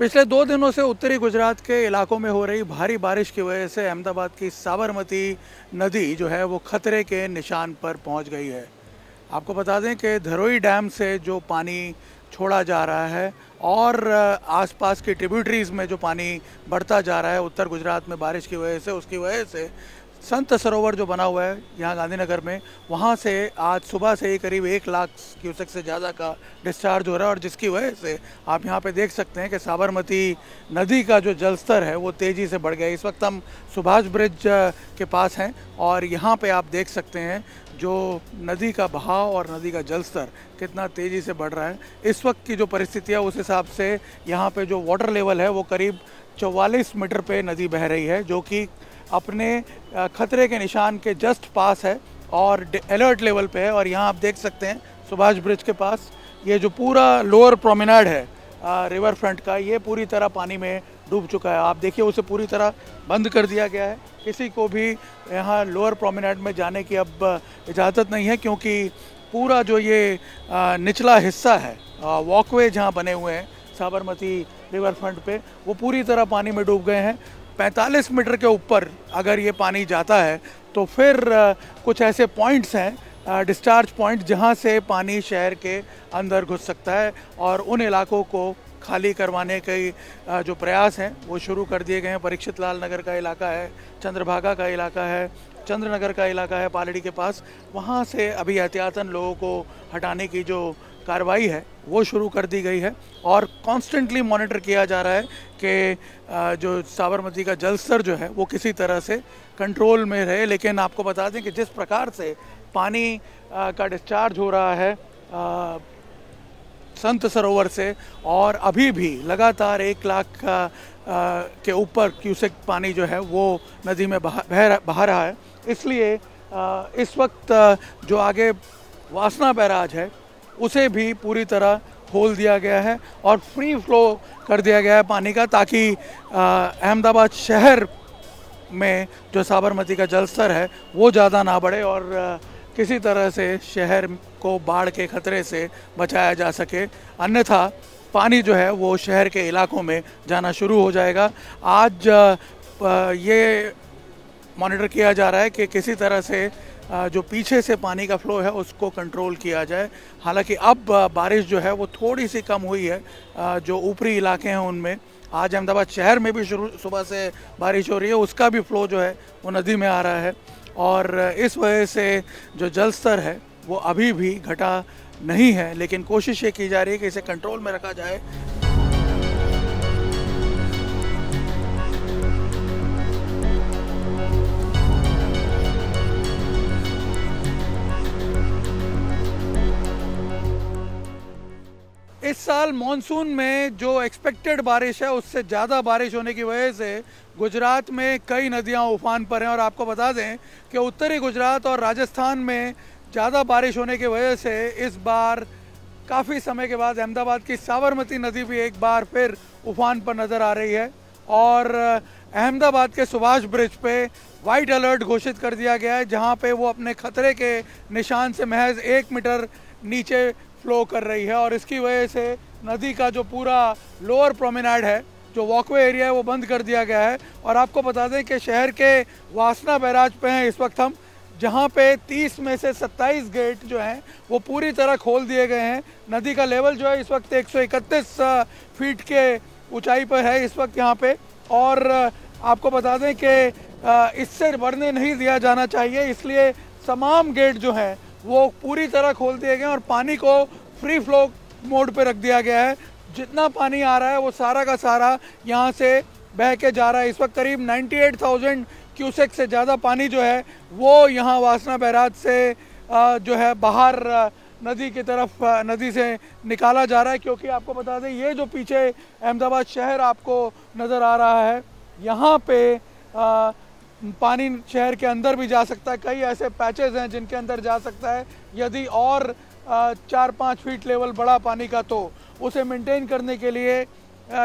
पिछले 2 दिनों से उत्तरी गुजरात के इलाकों में हो रही भारी बारिश की वजह से अहमदाबाद की साबरमती नदी जो है वो खतरे के निशान पर पहुंच गई है। आपको बता दें कि धरोई डैम से जो पानी छोड़ा जा रहा है और आसपास की ट्रिब्यूटरीज में जो पानी बढ़ता जा रहा है उत्तर गुजरात में बारिश की वजह से, उसकी वजह से संत सरोवर जो बना हुआ है यहाँ गांधीनगर में, वहाँ से आज सुबह से ही करीब 1 लाख क्यूसेक से ज़्यादा का डिस्चार्ज हो रहा है और जिसकी वजह से आप यहाँ पे देख सकते हैं कि साबरमती नदी का जो जलस्तर है वो तेज़ी से बढ़ गया। इस वक्त हम सुभाष ब्रिज के पास हैं और यहाँ पे आप देख सकते हैं जो नदी का बहाव और नदी का जलस्तर कितना तेज़ी से बढ़ रहा है। इस वक्त की जो परिस्थिति है उस हिसाब से यहाँ पे जो वाटर लेवल है वो करीब 44 मीटर पे नदी बह रही है, जो कि अपने खतरे के निशान के जस्ट पास है और अलर्ट लेवल पे है। और यहाँ आप देख सकते हैं सुभाष ब्रिज के पास ये जो पूरा लोअर प्रोमेनाड है रिवर फ्रंट का, ये पूरी तरह पानी में डूब चुका है। आप देखिए उसे पूरी तरह बंद कर दिया गया है, किसी को भी यहाँ लोअर प्रोमेनाड में जाने की अब इजाज़त नहीं है, क्योंकि पूरा जो ये निचला हिस्सा है वॉकवे जहाँ बने हुए हैं साबरमती रिवर फ्रंट पे, वो पूरी तरह पानी में डूब गए हैं। 45 मीटर के ऊपर अगर ये पानी जाता है तो फिर कुछ ऐसे पॉइंट्स हैं डिस्चार्ज पॉइंट जहाँ से पानी शहर के अंदर घुस सकता है और उन इलाकों को खाली करवाने के जो प्रयास हैं वो शुरू कर दिए गए हैं। परीक्षित लाल नगर का इलाका है, चंद्रभागा का इलाका है, चंद्रनगर का इलाका है पालड़ी के पास, वहाँ से अभी एहतियातन लोगों को हटाने की जो कार्रवाई है वो शुरू कर दी गई है और कॉन्स्टेंटली मॉनिटर किया जा रहा है कि जो साबरमती का जलस्तर जो है वो किसी तरह से कंट्रोल में रहे। लेकिन आपको बता दें कि जिस प्रकार से पानी का डिस्चार्ज हो रहा है संत सरोवर से और अभी भी लगातार 1 लाख के ऊपर क्यूसेक पानी जो है वो नदी में बहा रहा है, इसलिए इस वक्त जो आगे वासना बैराज है उसे भी पूरी तरह खोल दिया गया है और फ्री फ्लो कर दिया गया है पानी का, ताकि अहमदाबाद शहर में जो साबरमती का जलस्तर है वो ज़्यादा ना बढ़े और किसी तरह से शहर को बाढ़ के खतरे से बचाया जा सके। अन्यथा पानी जो है वो शहर के इलाकों में जाना शुरू हो जाएगा। आज ये मॉनिटर किया जा रहा है कि किसी तरह से जो पीछे से पानी का फ्लो है उसको कंट्रोल किया जाए। हालांकि अब बारिश जो है वो थोड़ी सी कम हुई है, जो ऊपरी इलाके हैं उनमें आज अहमदाबाद शहर में भी सुबह से बारिश हो रही है, उसका भी फ्लो जो है वो नदी में आ रहा है और इस वजह से जो जल स्तर है वो अभी भी घटा नहीं है, लेकिन कोशिश ये की जा रही है कि इसे कंट्रोल में रखा जाए। इस साल मॉनसून में जो एक्सपेक्टेड बारिश है उससे ज़्यादा बारिश होने की वजह से गुजरात में कई नदियां उफान पर हैं और आपको बता दें कि उत्तरी गुजरात और राजस्थान में ज़्यादा बारिश होने की वजह से इस बार काफ़ी समय के बाद अहमदाबाद की साबरमती नदी भी एक बार फिर उफान पर नज़र आ रही है और अहमदाबाद के सुभाष ब्रिज पे वाइट अलर्ट घोषित कर दिया गया है, जहां पे वो अपने खतरे के निशान से महज 1 मीटर नीचे फ्लो कर रही है और इसकी वजह से नदी का जो पूरा लोअर प्रोमेनाड है, जो वॉकवे एरिया है, वो बंद कर दिया गया है। और आपको बता दें कि शहर के वासना बैराज पे हैं इस वक्त हम, जहां पे 30 में से 27 गेट जो हैं वो पूरी तरह खोल दिए गए हैं। नदी का लेवल जो है इस वक्त 131 फीट के ऊंचाई पर है इस वक्त यहाँ पे और आपको बता दें कि इससे बढ़ने नहीं दिया जाना चाहिए, इसलिए तमाम गेट जो हैं वो पूरी तरह खोल दिए गए और पानी को फ्री फ्लो मोड पे रख दिया गया है। जितना पानी आ रहा है वो सारा का सारा यहाँ से बह के जा रहा है। इस वक्त करीब 98,000 क्यूसेक से ज़्यादा पानी जो है वो यहाँ वासना बैराज से जो है बाहर नदी की तरफ नदी से निकाला जा रहा है, क्योंकि आपको बता दें ये जो पीछे अहमदाबाद शहर आपको नज़र आ रहा है यहाँ पे पानी शहर के अंदर भी जा सकता है। कई ऐसे पैचेस हैं जिनके अंदर जा सकता है यदि और 4-5 फीट लेवल बड़ा पानी का, तो उसे मेंटेन करने के लिए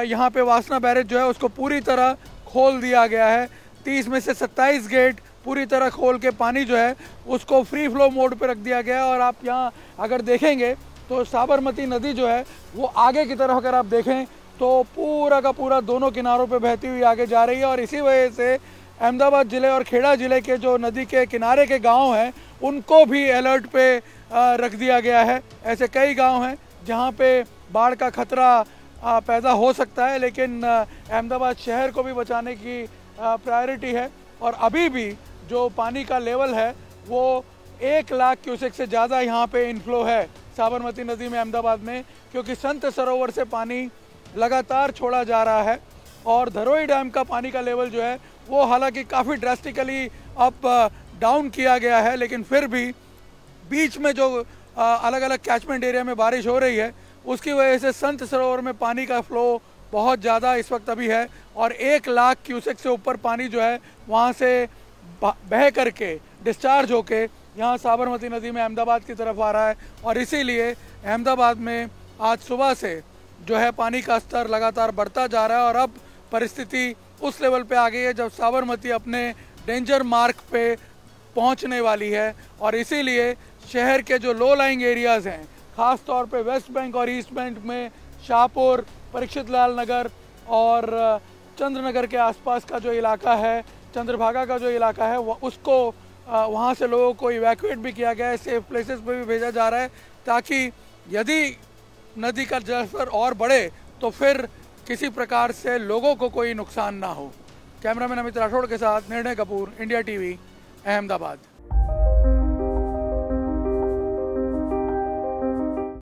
यहाँ पे वासना बैरेज जो है उसको पूरी तरह खोल दिया गया है। 30 में से 27 गेट पूरी तरह खोल के पानी जो है उसको फ्री फ्लो मोड पे रख दिया गया है और आप यहाँ अगर देखेंगे तो साबरमती नदी जो है वो आगे की तरफ अगर आप देखें तो पूरा का पूरा दोनों किनारों पे बहती हुई आगे जा रही है। और इसी वजह से अहमदाबाद ज़िले और खेड़ा ज़िले के जो नदी के किनारे के गांव हैं उनको भी अलर्ट पे रख दिया गया है। ऐसे कई गांव हैं जहां पे बाढ़ का खतरा पैदा हो सकता है, लेकिन अहमदाबाद शहर को भी बचाने की प्रायोरिटी है। और अभी भी जो पानी का लेवल है वो 1 लाख क्यूसेक से ज़्यादा यहाँ पे इनफ्लो है साबरमती नदी में अहमदाबाद में, क्योंकि संत सरोवर से पानी लगातार छोड़ा जा रहा है। और धरोई डैम का पानी का लेवल जो है वो हालांकि काफ़ी ड्रास्टिकली अप डाउन किया गया है, लेकिन फिर भी बीच में जो अलग अलग कैचमेंट एरिया में बारिश हो रही है उसकी वजह से संत सरोवर में पानी का फ्लो बहुत ज़्यादा इस वक्त अभी है। और 1 लाख क्यूसेक से ऊपर पानी जो है वहाँ से बह करके डिस्चार्ज होके यहाँ साबरमती नदी में अहमदाबाद की तरफ आ रहा है। और इसीलिए अहमदाबाद में आज सुबह से जो है पानी का स्तर लगातार बढ़ता जा रहा है और अब परिस्थिति उस लेवल पे आ गई है जब साबरमती अपने डेंजर मार्क पे पहुंचने वाली है। और इसीलिए शहर के जो लो लाइंग एरियाज़ हैं, ख़ास तौर पे वेस्ट बैंक और ईस्ट बैंक में शाहपुर, परीक्षित लाल नगर और चंद्रनगर के आसपास का जो इलाका है, चंद्रभागा का जो इलाका है, उसको वहाँ से लोगों को इवैक्यूएट भी किया गया है, सेफ प्लेसेस पे भी भेजा जा रहा है, ताकि यदि नदी का जलस्तर और बढ़े तो फिर किसी प्रकार से लोगों को कोई नुकसान ना हो। कैमरामैन अमित राठौड़ के साथ निर्णय कपूर, इंडिया टीवी, अहमदाबाद।